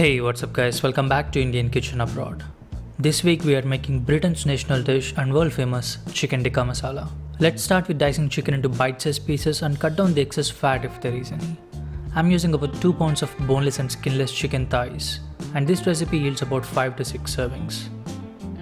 Hey, what's up guys, welcome back to Indian Kitchen Abroad. This week we are making Britain's national dish and world famous chicken tikka masala. Let's start with dicing chicken into bite-sized pieces and cut down the excess fat if there is any. I'm using about 2 pounds of boneless and skinless chicken thighs, and this recipe yields about 5 to 6 servings.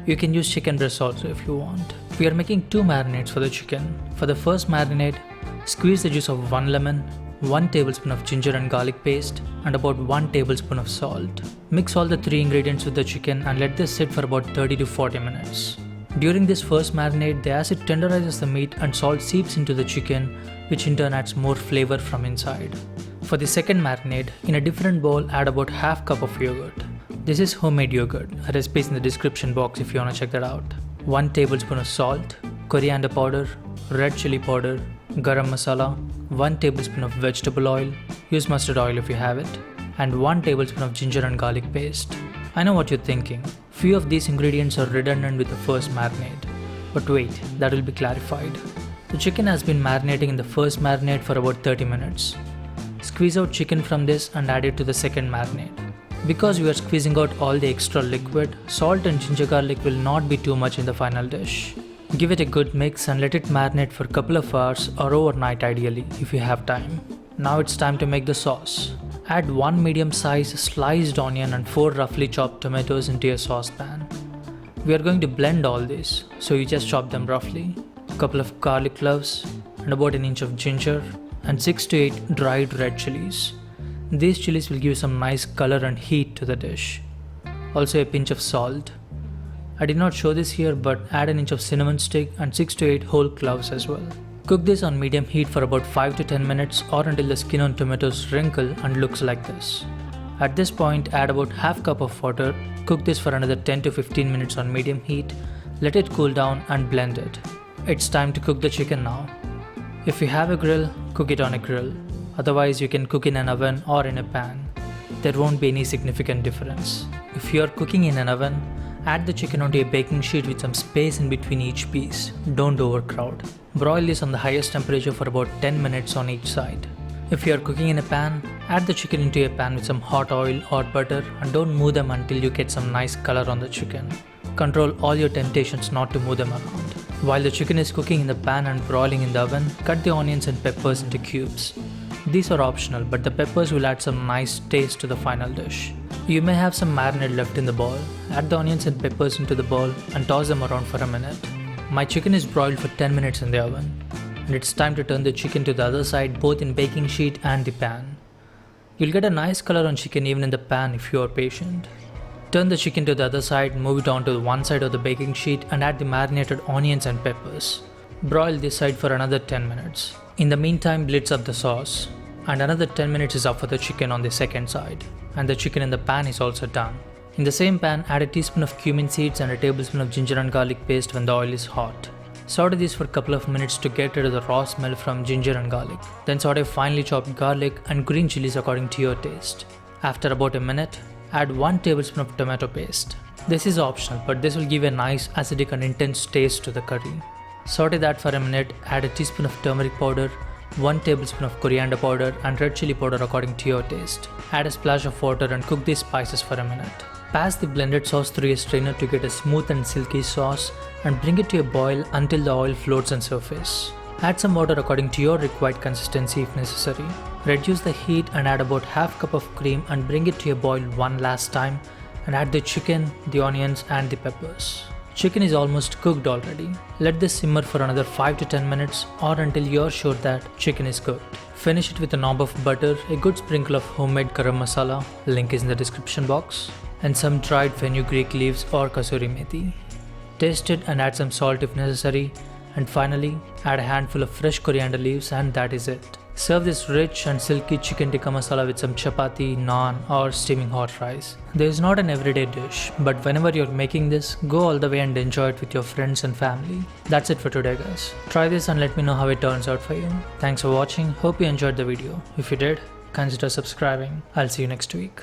You can use chicken breast also if you want. We are making 2 marinades for the chicken. For the first marinade, squeeze the juice of 1 lemon, 1 tablespoon of ginger and garlic paste, and about 1 tablespoon of salt. Mix all the 3 ingredients with the chicken and let this sit for about 30 to 40 minutes. During this first marinade, the acid tenderizes the meat and salt seeps into the chicken, which in turn adds more flavor from inside. For the second marinade, in a different bowl, add about half cup of yogurt. This is homemade yogurt. A recipe is in the description box if you want to check that out. 1 tablespoon of salt, coriander powder, red chili powder, garam masala, 1 tablespoon of vegetable oil, use mustard oil if you have it, and 1 tablespoon of ginger and garlic paste. I know what you're thinking. Few of these ingredients are redundant with the first marinade. But wait, that will be clarified. The chicken has been marinating in the first marinade for about 30 minutes. Squeeze out chicken from this and add it to the second marinade. Because we are squeezing out all the extra liquid, salt and ginger garlic will not be too much in the final dish. Give it a good mix and let it marinate for a couple of hours or overnight ideally if you have time. Now it's time to make the sauce. Add 1 medium-sized sliced onion and 4 roughly chopped tomatoes into a saucepan. We are going to blend all this, so you just chop them roughly. A couple of garlic cloves and about an inch of ginger and 6 to 8 dried red chilies. These chilies will give some nice color and heat to the dish. Also a pinch of salt. I did not show this here, but add an inch of cinnamon stick and 6 to 8 whole cloves as well. Cook this on medium heat for about 5 to 10 minutes or until the skin on tomatoes wrinkle and looks like this. At this point, add about half cup of water. Cook this for another 10 to 15 minutes on medium heat. Let it cool down and blend it. It's time to cook the chicken now. If you have a grill, cook it on a grill. Otherwise, you can cook in an oven or in a pan. There won't be any significant difference. If you are cooking in an oven, add the chicken onto a baking sheet with some space in between each piece. Don't overcrowd. Broil this on the highest temperature for about 10 minutes on each side. If you are cooking in a pan, add the chicken into a pan with some hot oil or butter and don't move them until you get some nice color on the chicken. Control all your temptations not to move them around. While the chicken is cooking in the pan and broiling in the oven, cut the onions and peppers into cubes. These are optional, but the peppers will add some nice taste to the final dish. You may have some marinade left in the bowl. Add the onions and peppers into the bowl and toss them around for a minute. My chicken is broiled for 10 minutes in the oven, and it's time to turn the chicken to the other side both in baking sheet and the pan. You'll get a nice color on chicken even in the pan if you are patient. Turn the chicken to the other side, move it on to one side of the baking sheet and add the marinated onions and peppers. Broil this side for another 10 minutes. In the meantime, blitz up the sauce, and another 10 minutes is up for the chicken on the second side, and the chicken in the pan is also done. In the same pan, add a teaspoon of cumin seeds and a tablespoon of ginger and garlic paste when the oil is hot. Saute this for a couple of minutes to get rid of the raw smell from ginger and garlic. Then saute finely chopped garlic and green chilies according to your taste. After about a minute, add 1 tablespoon of tomato paste. This is optional, but this will give a nice acidic and intense taste to the curry. Saute that for a minute, add a teaspoon of turmeric powder, 1 tablespoon of coriander powder and red chili powder according to your taste. Add a splash of water and cook these spices for a minute. Pass the blended sauce through a strainer to get a smooth and silky sauce and bring it to a boil until the oil floats on surface. Add some water according to your required consistency if necessary. Reduce the heat and add about half cup of cream and bring it to a boil one last time and add the chicken, the onions and the peppers. Chicken is almost cooked already. Let this simmer for another 5 to 10 minutes or until you're sure that chicken is cooked. Finish it with a knob of butter, a good sprinkle of homemade garam masala, link is in the description box, and some dried fenugreek leaves or kasuri methi. Taste it and add some salt if necessary, and finally add a handful of fresh coriander leaves and that is it. Serve this rich and silky chicken tikka masala with some chapati, naan or steaming hot rice. This is not an everyday dish, but whenever you're making this, go all the way and enjoy it with your friends and family. That's it for today guys. Try this and let me know how it turns out for you. Thanks for watching, hope you enjoyed the video. If you did, consider subscribing. I'll see you next week.